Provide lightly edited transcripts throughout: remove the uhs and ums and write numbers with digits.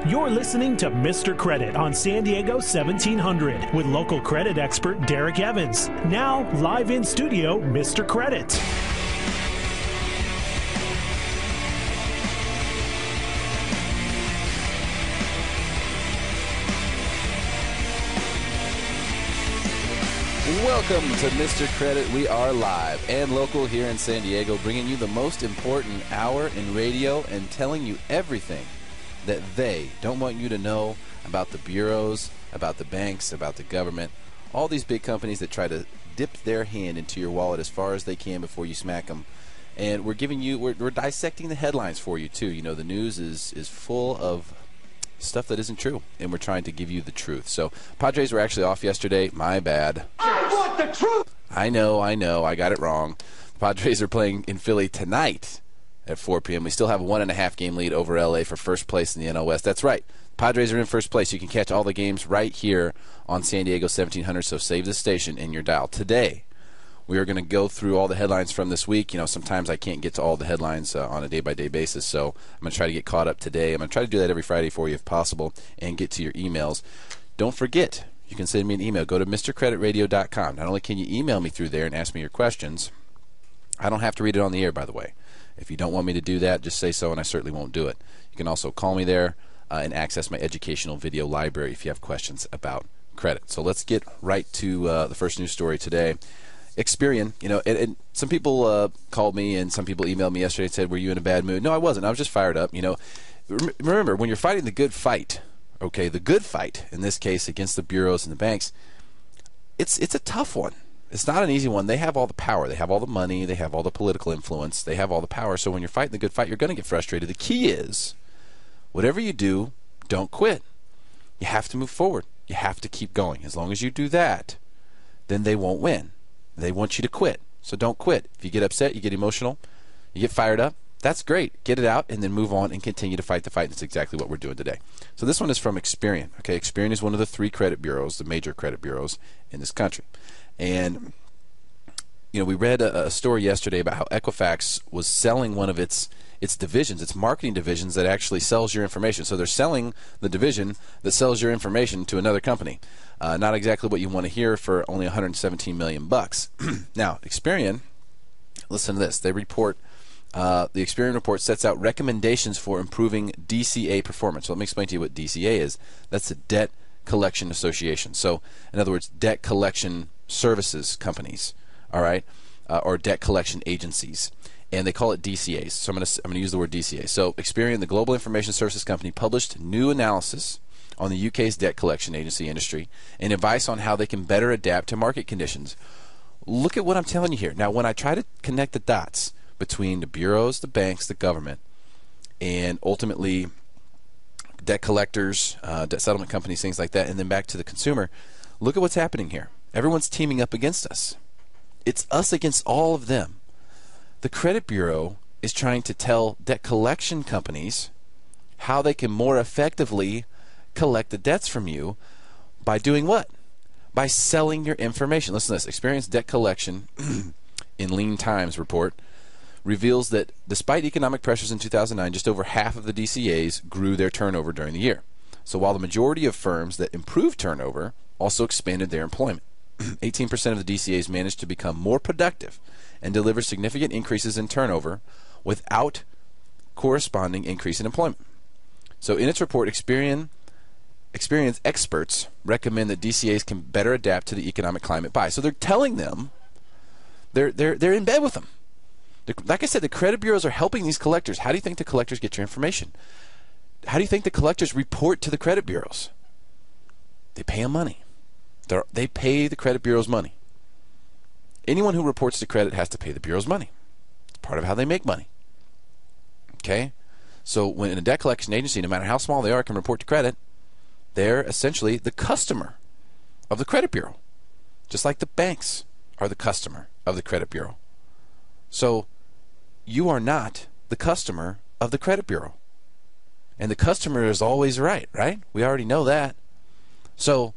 You're listening to Mr. Credit on San Diego 1700 with local credit expert Derek Evans. Now, live in studio, Mr. Credit. Welcome to Mr. Credit. We are live and local here in San Diego, bringing you the most important hour in radio and telling you everything that they don't want you to know about the bureaus, about the banks, about the government, all these big companies that try to dip their hand into your wallet as far as they can before you smack them. And we're giving you, we're dissecting the headlines for you too. You know, the news is full of stuff that isn't true, and we're trying to give you the truth. So Padres were actually off yesterday. My bad. I want the truth. I know, I got it wrong. The Padres are playing in Philly tonight at 4 p.m. We still have a 1.5 game lead over LA for first place in the NL West. That's right. Padres are in first place. You can catch all the games right here on San Diego 1700, so save the station in your dial. Today, we are going to go through all the headlines from this week. You know, sometimes I can't get to all the headlines on a day-by-day basis, so I'm going to try to get caught up today. I'm going to try to do that every Friday for you if possible and get to your emails. Don't forget, you can send me an email. Go to MrCreditRadio.com. Not only can you email me through there and ask me your questions, I don't have to read it on the air, by the way. If you don't want me to do that, just say so, and I certainly won't do it. You can also call me there and access my educational video library if you have questions about credit. So let's get right to the first news story today. Experian, you know, and some people called me and some people emailed me yesterday and said, were you in a bad mood? No, I wasn't. I was just fired up. You know, remember, when you're fighting the good fight, okay, the good fight, in this case against the bureaus and the banks, it's a tough one. It's not an easy one. They have all the power. They have all the money. They have all the political influence. They have all the power. So when you're fighting the good fight, you're going to get frustrated. The key is, whatever you do, don't quit. You have to move forward. You have to keep going. As long as you do that, then they won't win. They want you to quit. So don't quit. If you get upset, you get emotional, you get fired up, that's great. Get it out and then move on and continue to fight the fight. And that's exactly what we're doing today. So this one is from Experian. Okay, Experian is one of the 3 credit bureaus, the major credit bureaus in this country. And, you know, we read a story yesterday about how Equifax was selling one of its divisions, its marketing divisions that actually sells your information. So they're selling the division that sells your information to another company. Not exactly what you want to hear for only $117 million. Now, Experian, listen to this. They report, the Experian report sets out recommendations for improving DCA performance. So let me explain to you what DCA is. That's a Debt Collection Association. So, in other words, debt collection services companies, all right, or debt collection agencies, and they call it DCAs. So I'm going to use the word DCA. So Experian, the global information services company, published new analysis on the UK's debt collection agency industry and advice on how they can better adapt to market conditions. Look at what I'm telling you here. Now, when I try to connect the dots between the bureaus, the banks, the government, and ultimately debt collectors, debt settlement companies, things like that, and then back to the consumer, look at what's happening here. Everyone's teaming up against us. It's us against all of them. The credit bureau is trying to tell debt collection companies how they can more effectively collect the debts from you by doing what? By selling your information. Listen to this. Experian's Debt Collection in Lean Times report reveals that despite economic pressures in 2009, just over half of the DCAs grew their turnover during the year. So while the majority of firms that improved turnover also expanded their employment, 18% of the DCAs managed to become more productive and deliver significant increases in turnover without corresponding increase in employment. So in its report, Experian experts recommend that DCAs can better adapt to the economic climate by. So they're telling them they're in bed with them. Like I said, the credit bureaus are helping these collectors. How do you think the collectors get your information? How do you think the collectors report to the credit bureaus? They pay them money. They pay the credit bureaus money. Anyone who reports to credit has to pay the bureaus money. It's part of how they make money. Okay? So when a debt collection agency, no matter how small they are, can report to credit, they're essentially the customer of the credit bureau. Just like the banks are the customer of the credit bureau. So you are not the customer of the credit bureau. And the customer is always right? We already know that. So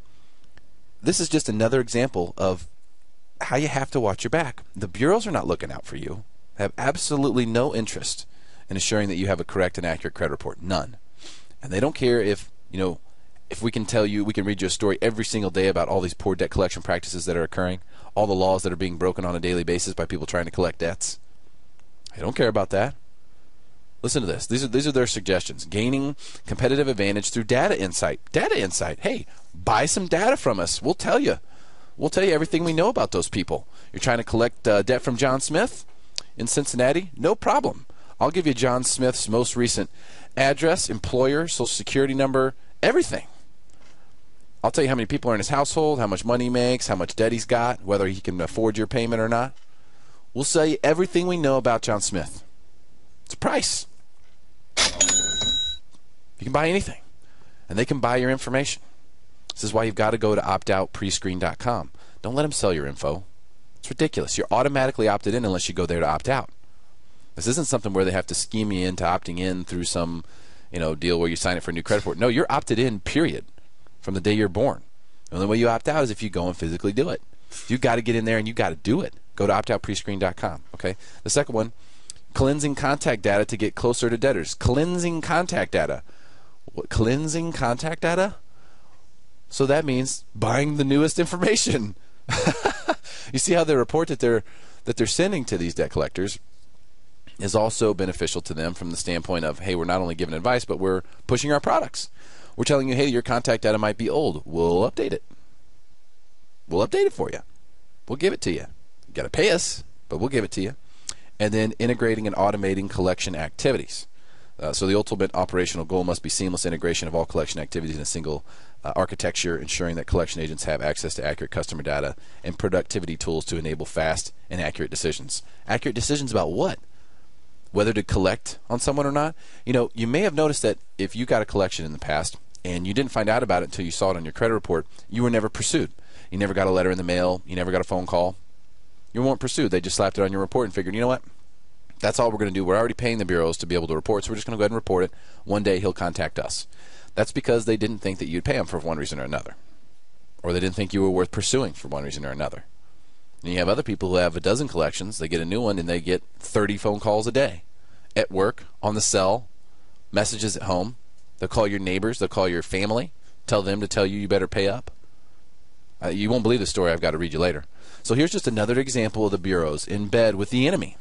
this is just another example of how you have to watch your back. The bureaus are not looking out for you. They have absolutely no interest in ensuring that you have a correct and accurate credit report. None. And they don't care if we can tell you, we can read you a story every single day about all these poor debt collection practices that are occurring, all the laws that are being broken on a daily basis by people trying to collect debts. They don't care about that. Listen to this. These are their suggestions. Gaining competitive advantage through data insight. Data insight. Hey, buy some data from us. We'll tell you. We'll tell you everything we know about those people. You're trying to collect debt from John Smith in Cincinnati? No problem. I'll give you John Smith's most recent address, employer, social security number, everything. I'll tell you how many people are in his household, how much money he makes, how much debt he's got, whether he can afford your payment or not. We'll tell you everything we know about John Smith. It's a price. You can buy anything, and they can buy your information. This is why you've got to go to optoutprescreen.com. Don't let them sell your info. It's ridiculous. You're automatically opted in unless you go there to opt out. This isn't something where they have to scheme you into opting in through some, deal where you sign up for a new credit report. No, you're opted in, period, from the day you're born. The only way you opt out is if you go and physically do it. You've got to get in there and you've got to do it. Go to optoutprescreen.com. Okay. The second one, cleansing contact data to get closer to debtors. Cleansing contact data. What? Cleansing contact data? So that means buying the newest information. You see how the report that they're sending to these debt collectors is also beneficial to them from the standpoint of, hey, we're not only giving advice, but we're pushing our products. We're telling you, hey, your contact data might be old. We'll update it. We'll update it for you. We'll give it to you. You got to pay us, but we'll give it to you. And then integrating and automating collection activities. So the ultimate operational goal must be seamless integration of all collection activities in a single architecture, ensuring that collection agents have access to accurate customer data and productivity tools to enable fast and accurate decisions. Accurate decisions about what? Whether to collect on someone or not. You may have noticed that if you got a collection in the past and you didn't find out about it until you saw it on your credit report, you were never pursued. You never got a letter in the mail. You never got a phone call. You weren't pursued. They just slapped it on your report and figured, you know what? That's all we're going to do. We're already paying the bureaus to be able to report, so we're just going to go ahead and report it. One day he'll contact us. That's because they didn't think that you'd pay him for one reason or another. Or they didn't think you were worth pursuing for one reason or another. And you have other people who have a dozen collections. They get a new one and they get 30 phone calls a day. At work, on the cell, messages at home. They'll call your neighbors. They'll call your family. Tell them to tell you better pay up. You won't believe the story. I've got to read you later. So here's just another example of the bureaus in bed with the enemy.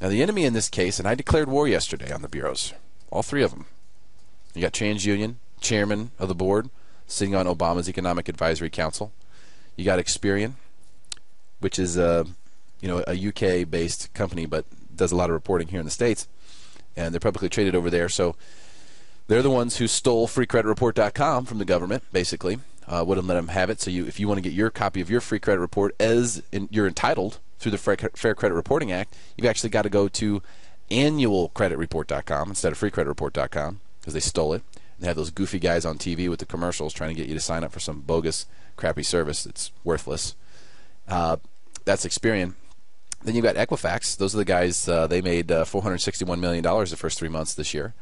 Now, the enemy in this case, and I declared war yesterday on the bureaus, all three of them. You got TransUnion, chairman of the board, sitting on Obama's Economic Advisory Council. You got Experian, which is a UK-based company, but does a lot of reporting here in the States, and they're publicly traded over there. So they're the ones who stole freecreditreport.com from the government, basically. Wouldn't let them have it. So if you want to get your copy of your free credit report you're entitled through the Fair Credit Reporting Act, you've actually got to go to annualcreditreport.com instead of freecreditreport.com because they stole it. And they have those goofy guys on TV with the commercials trying to get you to sign up for some bogus, crappy service that's worthless. That's Experian. Then you've got Equifax. Those are the guys, they made $461 million the first 3 months this year.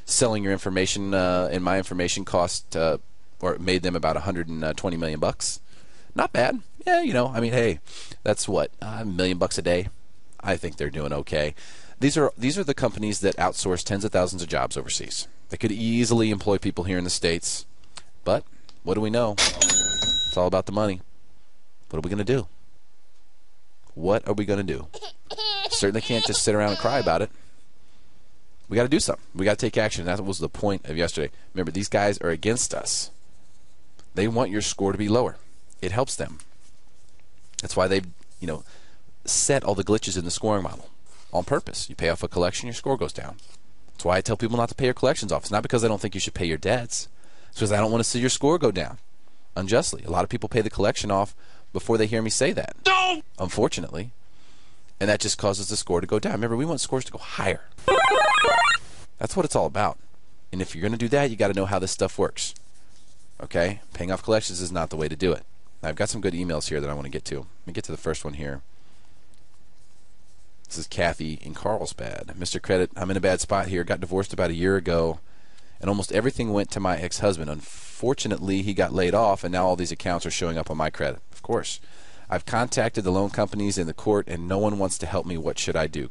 Selling your information and my information cost, or it made them about $120 million. Not bad. Yeah, hey, that's what, $1 million a day. I think they're doing okay. These are the companies that outsource tens of thousands of jobs overseas. They could easily employ people here in the States, but what do we know? It's all about the money. What are we going to do? What are we going to do? Certainly can't just sit around and cry about it. We got to do something. We got to take action. That was the point of yesterday. Remember, these guys are against us. They want your score to be lower. It helps them. That's why they've, set all the glitches in the scoring model on purpose. You pay off a collection, your score goes down. That's why I tell people not to pay your collections off. It's not because I don't think you should pay your debts. It's because I don't want to see your score go down unjustly. A lot of people pay the collection off before they hear me say that. No! Unfortunately. And that just causes the score to go down. Remember, we want scores to go higher. That's what it's all about. And if you're going to do that, you got to know how this stuff works. Okay? Paying off collections is not the way to do it. Now, I've got some good emails here that I want to get to. Let me get to the first one here. This is Kathy in Carlsbad. Mr. Credit, I'm in a bad spot here. Got divorced about a year ago, and almost everything went to my ex-husband. Unfortunately, he got laid off, and now all these accounts are showing up on my credit. Of course. I've contacted the loan companies in the court, and no one wants to help me. What should I do?